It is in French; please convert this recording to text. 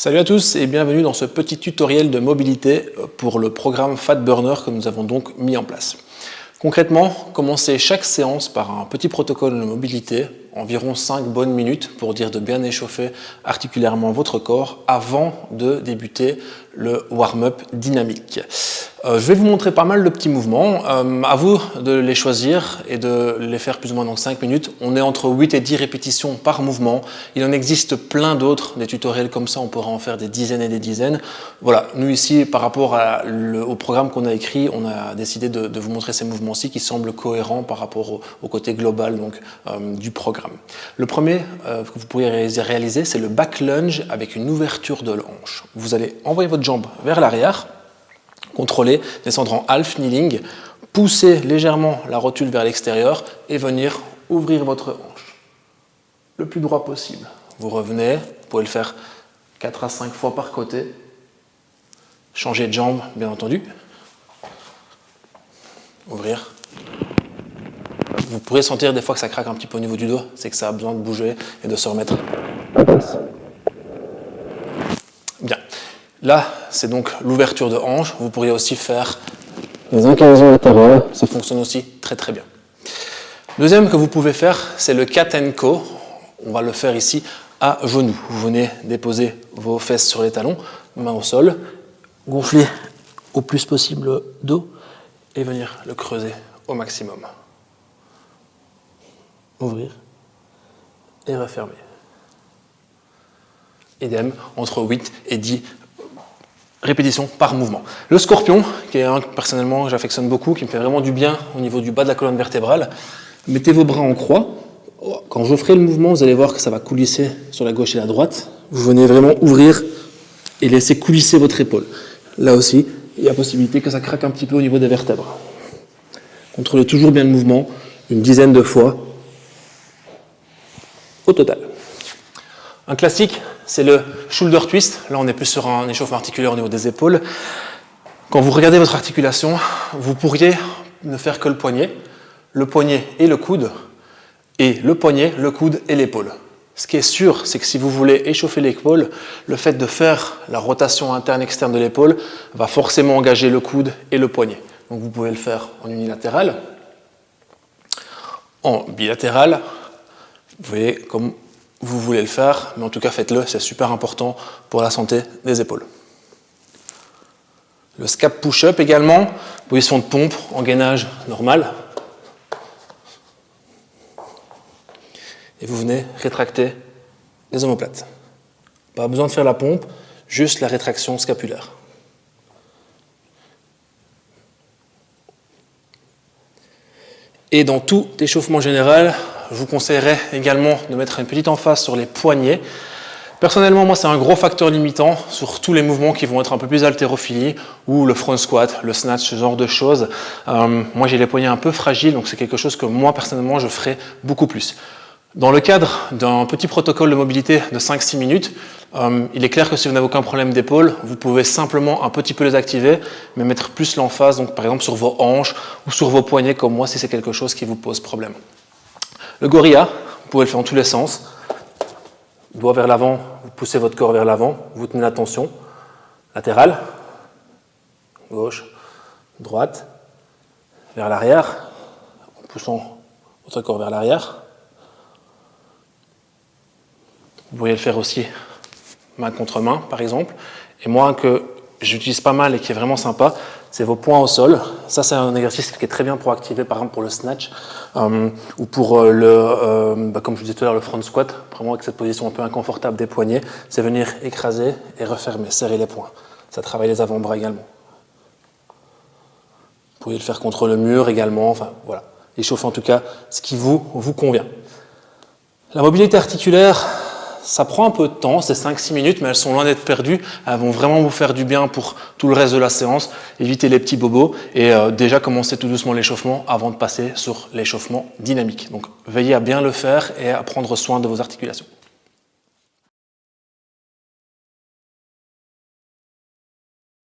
Salut à tous et bienvenue dans ce petit tutoriel de mobilité pour le programme Fat Burner que nous avons donc mis en place. Concrètement, commencez chaque séance par un petit protocole de mobilité, environ 5 bonnes minutes pour dire de bien échauffer articulairement votre corps avant de débuter le warm-up dynamique. Je vais vous montrer pas mal de petits mouvements, à vous de les choisir et de les faire plus ou moins dans 5 minutes. On est entre 8 et 10 répétitions par mouvement. Il en existe plein d'autres, des tutoriels comme ça, on pourra en faire des dizaines et des dizaines. Voilà, nous ici, par rapport au programme qu'on a écrit, on a décidé de vous montrer ces mouvements-ci qui semblent cohérents par rapport au côté global donc, du programme. Le premier que vous pourriez réaliser, c'est le back lunge avec une ouverture de hanche. Vous allez envoyer votre jambe vers l'arrière, contrôler, descendre en half kneeling, pousser légèrement la rotule vers l'extérieur et venir ouvrir votre hanche le plus droit possible. Vous revenez, vous pouvez le faire 4 à 5 fois par côté. Changer de jambe, bien entendu. Ouvrir. Vous pourrez sentir des fois que ça craque un petit peu au niveau du dos, c'est que ça a besoin de bouger et de se remettre en place. Bien. Là, c'est donc l'ouverture de hanche. Vous pourriez aussi faire les inclinaisons latérales. Ça fonctionne aussi très très bien. Deuxième que vous pouvez faire, c'est le cat and co. On va le faire ici à genoux. Vous venez déposer vos fesses sur les talons, main au sol, gonfler au plus possible le dos et venir le creuser au maximum. Ouvrir et refermer. Idem, entre 8 et 10 répétitions par mouvement. Le scorpion, qui est un que personnellement j'affectionne beaucoup, qui me fait vraiment du bien au niveau du bas de la colonne vertébrale. Mettez vos bras en croix. Quand je ferai le mouvement, vous allez voir que ça va coulisser sur la gauche et la droite. Vous venez vraiment ouvrir et laisser coulisser votre épaule. Là aussi, il y a possibilité que ça craque un petit peu au niveau des vertèbres. Contrôlez toujours bien le mouvement, une dizaine de fois au total. Un classique, c'est le shoulder twist. Là, on est plus sur un échauffement articulaire au niveau des épaules. Quand vous regardez votre articulation, vous pourriez ne faire que le poignet et le coude, et le poignet, le coude et l'épaule. Ce qui est sûr, c'est que si vous voulez échauffer l'épaule, le fait de faire la rotation interne-externe de l'épaule va forcément engager le coude et le poignet. Donc vous pouvez le faire en unilatéral, en bilatéral, vous voyez comme vous voulez le faire, mais en tout cas faites-le, c'est super important pour la santé des épaules. Le scap push-up également, position de pompe en gainage normal. Et vous venez rétracter les omoplates. Pas besoin de faire la pompe, juste la rétraction scapulaire. Et dans tout échauffement général, je vous conseillerais également de mettre une petite emphase sur les poignets. Personnellement, moi, c'est un gros facteur limitant sur tous les mouvements qui vont être un peu plus haltérophilie ou le front squat, le snatch, ce genre de choses. Moi, j'ai les poignets un peu fragiles, donc c'est quelque chose que moi, personnellement, je ferai beaucoup plus. Dans le cadre d'un petit protocole de mobilité de 5-6 minutes, il est clair que si vous n'avez aucun problème d'épaule, vous pouvez simplement un petit peu les activer, mais mettre plus l'emphase, donc par exemple sur vos hanches ou sur vos poignets comme moi, si c'est quelque chose qui vous pose problème. Le gorilla, vous pouvez le faire dans tous les sens. Doigt vers l'avant, vous poussez votre corps vers l'avant, vous tenez la tension. Latéral, gauche, droite, vers l'arrière, en poussant votre corps vers l'arrière. Vous pourriez le faire aussi main contre main, par exemple. Et moi, que j'utilise pas mal et qui est vraiment sympa, c'est vos poings au sol. Ça, c'est un exercice qui est très bien pour activer, par exemple, pour le snatch ou pour comme je vous disais tout à l'heure, le front squat, vraiment avec cette position un peu inconfortable des poignets. C'est venir écraser et refermer, serrer les poings. Ça travaille les avant-bras également. Vous pouvez le faire contre le mur également. Enfin, voilà. Échauffer en tout cas ce qui vous convient. La mobilité articulaire, ça prend un peu de temps, c'est 5-6 minutes, mais elles sont loin d'être perdues. Elles vont vraiment vous faire du bien pour tout le reste de la séance. Évitez les petits bobos et déjà commencez tout doucement l'échauffement avant de passer sur l'échauffement dynamique. Donc veillez à bien le faire et à prendre soin de vos articulations.